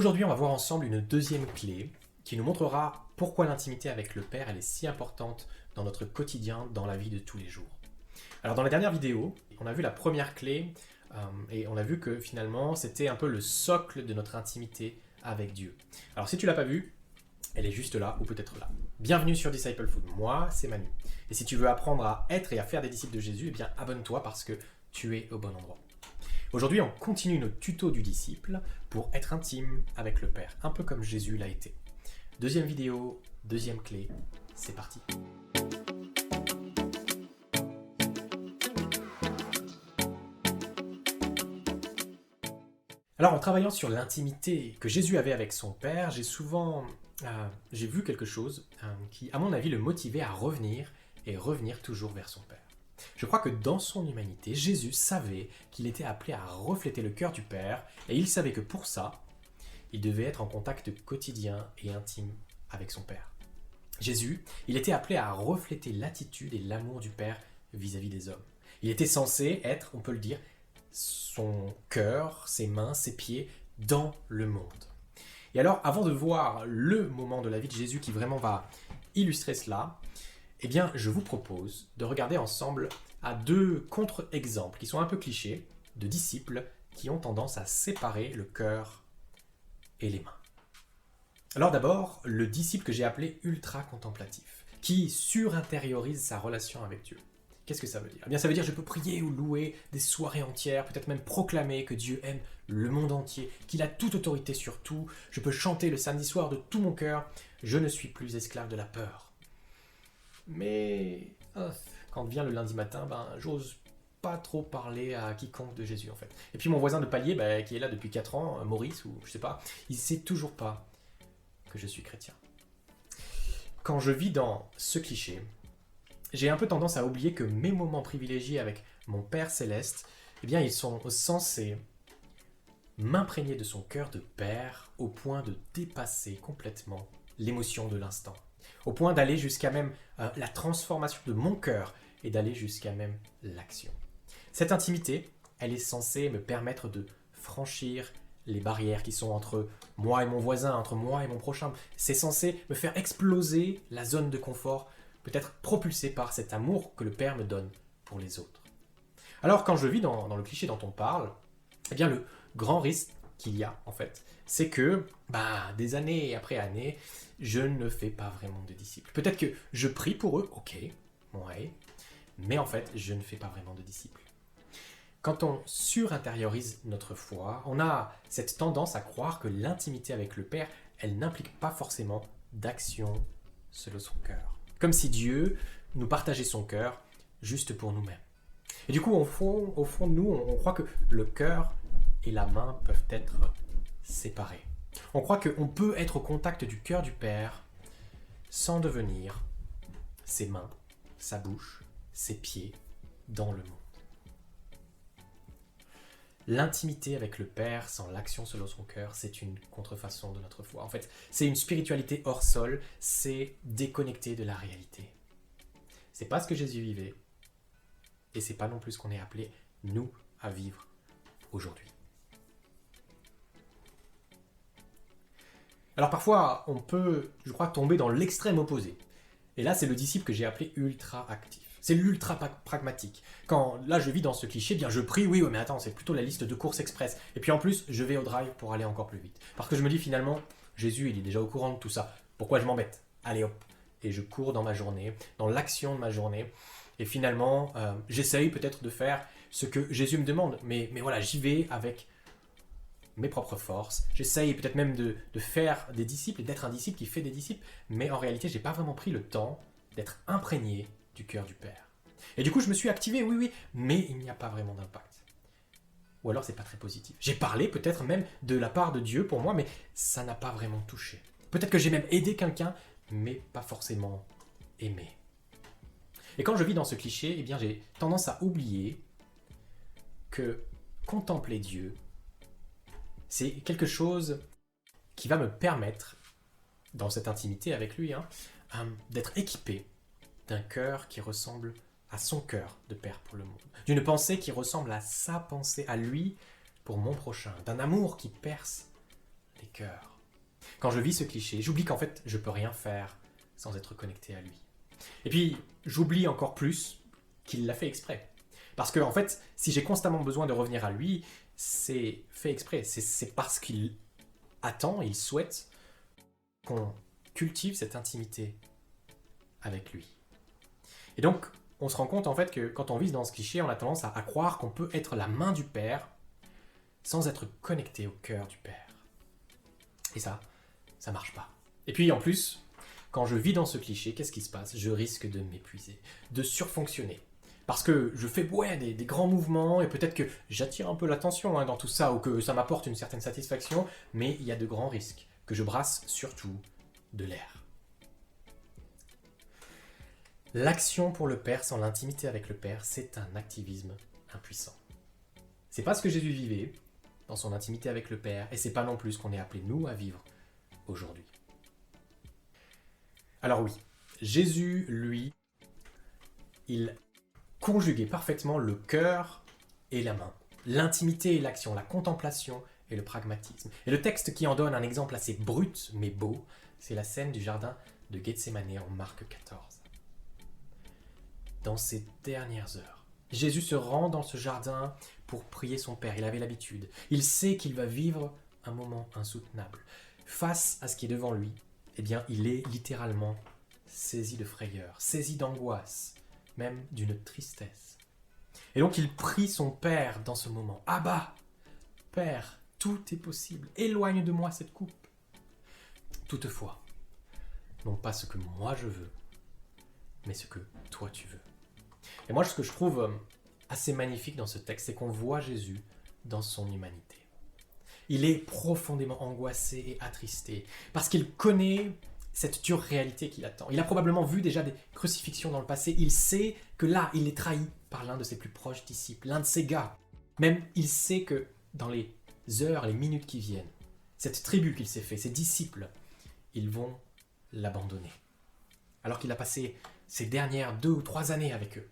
Aujourd'hui, on va voir ensemble une deuxième clé qui nous montrera pourquoi l'intimité avec le Père elle est si importante dans notre quotidien, dans la vie de tous les jours. Alors dans la dernière vidéo, on a vu la première clé et on a vu que finalement c'était un peu le socle de notre intimité avec Dieu. Alors si tu l'as pas vue, elle est juste là ou peut-être là. Bienvenue sur Disciple Food, moi c'est Manu. Et si tu veux apprendre à être et à faire des disciples de Jésus, eh bien abonne-toi parce que tu es au bon endroit. Aujourd'hui, on continue notre tuto du disciple pour être intime avec le Père, un peu comme Jésus l'a été. Deuxième vidéo, deuxième clé, c'est parti. Alors, en travaillant sur l'intimité que Jésus avait avec son Père, j'ai vu quelque chose qui, à mon avis, le motivait à revenir et revenir toujours vers son Père. Je crois que dans son humanité, Jésus savait qu'il était appelé à refléter le cœur du Père, et il savait que pour ça, il devait être en contact quotidien et intime avec son Père. Jésus, il était appelé à refléter l'attitude et l'amour du Père vis-à-vis des hommes. Il était censé être, on peut le dire, son cœur, ses mains, ses pieds dans le monde. Et alors, avant de voir le moment de la vie de Jésus qui vraiment va illustrer cela, eh bien, je vous propose de regarder ensemble à deux contre-exemples qui sont un peu clichés de disciples qui ont tendance à séparer le cœur et les mains. Alors d'abord, le disciple que j'ai appelé ultra-contemplatif, qui surintériorise sa relation avec Dieu. Qu'est-ce que ça veut dire ? Eh bien, ça veut dire que je peux prier ou louer des soirées entières, peut-être même proclamer que Dieu aime le monde entier, qu'il a toute autorité sur tout, je peux chanter le samedi soir de tout mon cœur, je ne suis plus esclave de la peur. Mais quand vient le lundi matin, j'ose pas trop parler à quiconque de Jésus en fait. Et puis mon voisin de palier, qui est là depuis 4 ans, Maurice ou je sais pas, il sait toujours pas que je suis chrétien. Quand je vis dans ce cliché, j'ai un peu tendance à oublier que mes moments privilégiés avec mon Père Céleste, eh bien ils sont censés m'imprégner de son cœur de Père au point de dépasser complètement l'émotion de l'instant. Au point d'aller jusqu'à même la transformation de mon cœur et d'aller jusqu'à même l'action. Cette intimité, elle est censée me permettre de franchir les barrières qui sont entre moi et mon voisin, entre moi et mon prochain. C'est censé me faire exploser la zone de confort, peut-être propulsé par cet amour que le Père me donne pour les autres. Alors quand je vis dans le cliché dont on parle, eh bien le grand risque qu'il y a en fait, c'est que des années après années, je ne fais pas vraiment de disciples. Peut-être que je prie pour eux, ok, ouais, mais en fait, je ne fais pas vraiment de disciples. Quand on surintériorise notre foi, on a cette tendance à croire que l'intimité avec le Père, elle n'implique pas forcément d'action selon son cœur. Comme si Dieu nous partageait son cœur juste pour nous-mêmes. Et du coup, au fond de nous, on croit que le cœur et la main peuvent être séparés. On croit qu'on peut être au contact du cœur du Père sans devenir ses mains, sa bouche, ses pieds dans le monde. L'intimité avec le Père sans l'action selon son cœur, c'est une contrefaçon de notre foi. En fait, c'est une spiritualité hors sol, c'est déconnecté de la réalité. C'est pas ce que Jésus vivait et c'est pas non plus ce qu'on est appelé, nous, à vivre aujourd'hui. Alors parfois, on peut, je crois, tomber dans l'extrême opposé. Et là, c'est le disciple que j'ai appelé ultra actif. C'est l'ultra pragmatique. Quand là, je vis dans ce cliché, bien je prie, oui, mais attends, c'est plutôt la liste de courses express. Et puis en plus, je vais au drive pour aller encore plus vite. Parce que je me dis finalement, Jésus, il est déjà au courant de tout ça. Pourquoi je m'embête ? Allez hop. Et je cours dans ma journée, dans l'action de ma journée. Et finalement, j'essaye peut-être de faire ce que Jésus me demande. Mais voilà, j'y vais avec mes propres forces, j'essaye peut-être même de faire des disciples et d'être un disciple qui fait des disciples, mais en réalité, j'ai pas vraiment pris le temps d'être imprégné du cœur du Père. Et du coup, je me suis activé, oui, mais il n'y a pas vraiment d'impact. Ou alors, c'est pas très positif. J'ai parlé peut-être même de la part de Dieu pour moi, mais ça n'a pas vraiment touché. Peut-être que j'ai même aidé quelqu'un, mais pas forcément aimé. Et quand je vis dans ce cliché, eh bien, j'ai tendance à oublier que contempler Dieu, c'est quelque chose qui va me permettre, dans cette intimité avec lui, d'être équipé d'un cœur qui ressemble à son cœur de Père pour le monde, d'une pensée qui ressemble à sa pensée, à lui pour mon prochain, d'un amour qui perce les cœurs. Quand je vis ce cliché, j'oublie qu'en fait, je peux rien faire sans être connecté à lui. Et puis, j'oublie encore plus qu'il l'a fait exprès. Parce que, en fait, si j'ai constamment besoin de revenir à lui, c'est fait exprès. C'est parce qu'il attend, il souhaite qu'on cultive cette intimité avec lui. Et donc, on se rend compte en fait que quand on vit dans ce cliché, on a tendance à croire qu'on peut être la main du Père sans être connecté au cœur du Père. Et ça marche pas. Et puis en plus, quand je vis dans ce cliché, qu'est-ce qui se passe? Je risque de m'épuiser, de surfonctionner. Parce que je fais des grands mouvements et peut-être que j'attire un peu l'attention dans tout ça ou que ça m'apporte une certaine satisfaction, mais il y a de grands risques, que je brasse surtout de l'air. L'action pour le Père sans l'intimité avec le Père, c'est un activisme impuissant. C'est pas ce que Jésus vivait dans son intimité avec le Père et c'est pas non plus ce qu'on est appelé nous à vivre aujourd'hui. Alors oui, Jésus, lui, il conjuguait parfaitement le cœur et la main, l'intimité et l'action, la contemplation et le pragmatisme. Et le texte qui en donne un exemple assez brut mais beau, c'est la scène du jardin de Gethsémanée en Marc 14. Dans ces dernières heures, Jésus se rend dans ce jardin pour prier son Père. Il avait l'habitude. Il sait qu'il va vivre un moment insoutenable. Face à ce qui est devant lui, eh bien, il est littéralement saisi de frayeur, saisi d'angoisse, même d'une tristesse. Et donc il prie son Père dans ce moment. Abba, Père, tout est possible. Éloigne de moi cette coupe. Toutefois, non pas ce que moi je veux, mais ce que toi tu veux. Et moi, ce que je trouve assez magnifique dans ce texte, c'est qu'on voit Jésus dans son humanité. Il est profondément angoissé et attristé, parce qu'il connaît cette dure réalité qui l'attend. Il a probablement vu déjà des crucifixions dans le passé. Il sait que là, il est trahi par l'un de ses plus proches disciples, l'un de ses gars. Même, il sait que dans les heures, les minutes qui viennent, cette tribu qu'il s'est fait, ses disciples, ils vont l'abandonner. Alors qu'il a passé ces dernières 2 ou 3 années avec eux.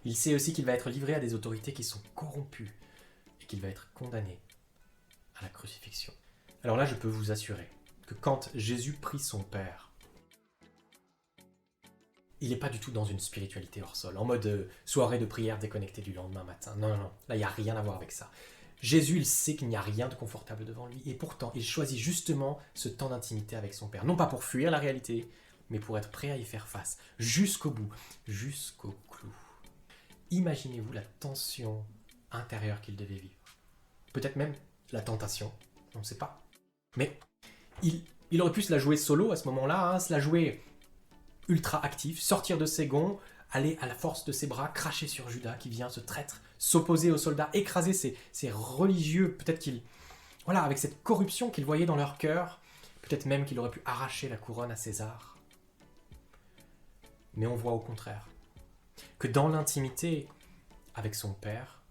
Il sait aussi qu'il va être livré à des autorités qui sont corrompues et qu'il va être condamné à la crucifixion. Alors là, je peux vous assurer que quand Jésus prie son Père, il n'est pas du tout dans une spiritualité hors sol, en mode soirée de prière déconnectée du lendemain matin. Non, là, il n'y a rien à voir avec ça. Jésus, il sait qu'il n'y a rien de confortable devant lui, et pourtant, il choisit justement ce temps d'intimité avec son Père. Non pas pour fuir la réalité, mais pour être prêt à y faire face, jusqu'au bout, jusqu'au clou. Imaginez-vous la tension intérieure qu'il devait vivre. Peut-être même la tentation, on ne sait pas. Mais il aurait pu se la jouer solo à ce moment-là, se la jouer ultra actif, sortir de ses gonds, aller à la force de ses bras, cracher sur Judas qui vient, ce traître, s'opposer aux soldats, écraser ces religieux, peut-être avec cette corruption qu'il voyait dans leur cœur, peut-être même qu'il aurait pu arracher la couronne à César. Mais on voit au contraire que dans l'intimité avec son Père,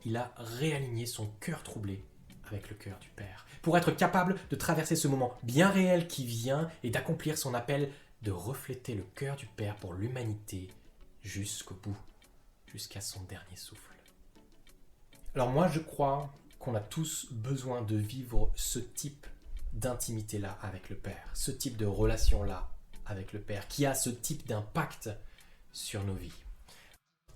il a réaligné son cœur troublé avec le cœur du Père, pour être capable de traverser ce moment bien réel qui vient et d'accomplir son appel de refléter le cœur du Père pour l'humanité jusqu'au bout, jusqu'à son dernier souffle. Alors moi, je crois qu'on a tous besoin de vivre ce type d'intimité-là avec le Père, ce type de relation-là avec le Père, qui a ce type d'impact sur nos vies.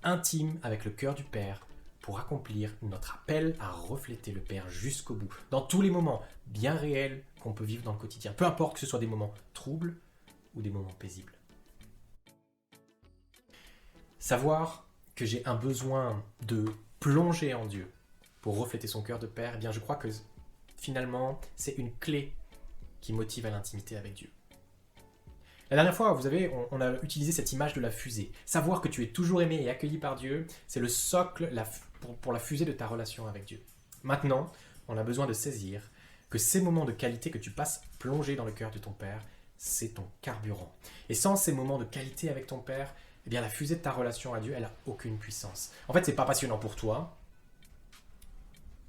Intime avec le cœur du Père pour accomplir notre appel à refléter le Père jusqu'au bout, dans tous les moments bien réels qu'on peut vivre dans le quotidien, peu importe que ce soit des moments troubles ou des moments paisibles. Savoir que j'ai un besoin de plonger en Dieu pour refléter son cœur de Père, eh bien je crois que finalement c'est une clé qui motive à l'intimité avec Dieu. La dernière fois, vous savez, on a utilisé cette image de la fusée. Savoir que tu es toujours aimé et accueilli par Dieu, c'est le socle pour la fusée de ta relation avec Dieu. Maintenant, on a besoin de saisir que ces moments de qualité que tu passes plongés dans le cœur de ton Père, c'est ton carburant. Et sans ces moments de qualité avec ton Père, eh bien la fusée de ta relation à Dieu, elle n'a aucune puissance. En fait, c'est pas passionnant pour toi,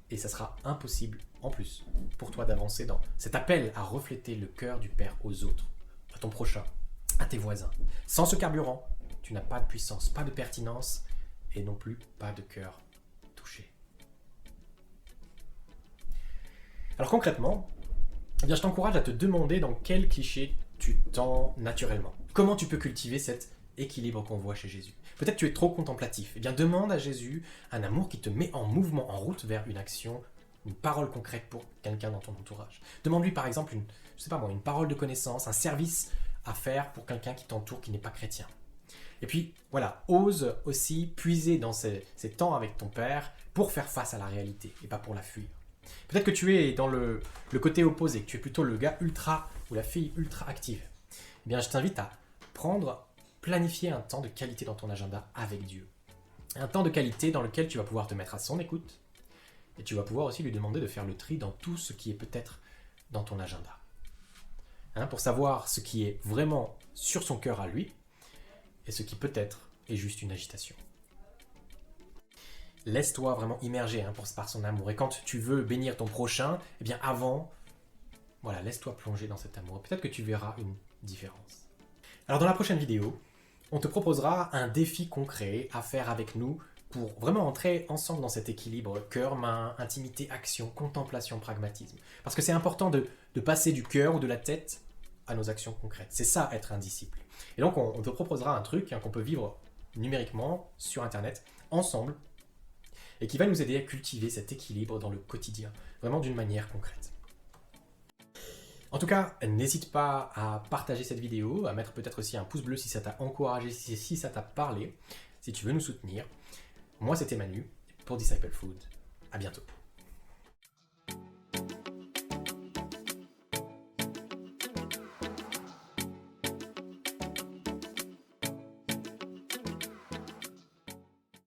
et ça sera impossible, en plus, pour toi d'avancer dans cet appel à refléter le cœur du Père aux autres, à ton prochain, à tes voisins. Sans ce carburant, tu n'as pas de puissance, pas de pertinence, et non plus pas de cœur touché. Alors concrètement, Eh bien, je t'encourage à te demander dans quel cliché tu tends naturellement. Comment tu peux cultiver cet équilibre qu'on voit chez Jésus. Peut-être tu es trop contemplatif. Eh bien, demande à Jésus un amour qui te met en mouvement, en route vers une action, une parole concrète pour quelqu'un dans ton entourage. Demande-lui par exemple une parole de connaissance, un service à faire pour quelqu'un qui t'entoure qui n'est pas chrétien. Et puis, voilà, ose aussi puiser dans ces temps avec ton père pour faire face à la réalité et pas pour la fuir. Peut-être que tu es dans le côté opposé, que tu es plutôt le gars ultra ou la fille ultra active. Eh bien, je t'invite à planifier un temps de qualité dans ton agenda avec Dieu. Un temps de qualité dans lequel tu vas pouvoir te mettre à son écoute et tu vas pouvoir aussi lui demander de faire le tri dans tout ce qui est peut-être dans ton agenda. Pour savoir ce qui est vraiment sur son cœur à lui et ce qui peut-être est juste une agitation. Laisse-toi vraiment immerger par son amour. Et quand tu veux bénir ton prochain, eh bien avant, laisse-toi plonger dans cet amour. Peut-être que tu verras une différence. Alors dans la prochaine vidéo, on te proposera un défi concret à faire avec nous pour vraiment entrer ensemble dans cet équilibre cœur-main, intimité, action, contemplation, pragmatisme. Parce que c'est important de passer du cœur ou de la tête à nos actions concrètes. C'est ça, être un disciple. Et donc on te proposera un truc qu'on peut vivre numériquement sur Internet, ensemble, et qui va nous aider à cultiver cet équilibre dans le quotidien, vraiment d'une manière concrète. En tout cas, n'hésite pas à partager cette vidéo, à mettre peut-être aussi un pouce bleu si ça t'a encouragé, si ça t'a parlé, si tu veux nous soutenir. Moi, c'était Manu pour Disciple Food. À bientôt.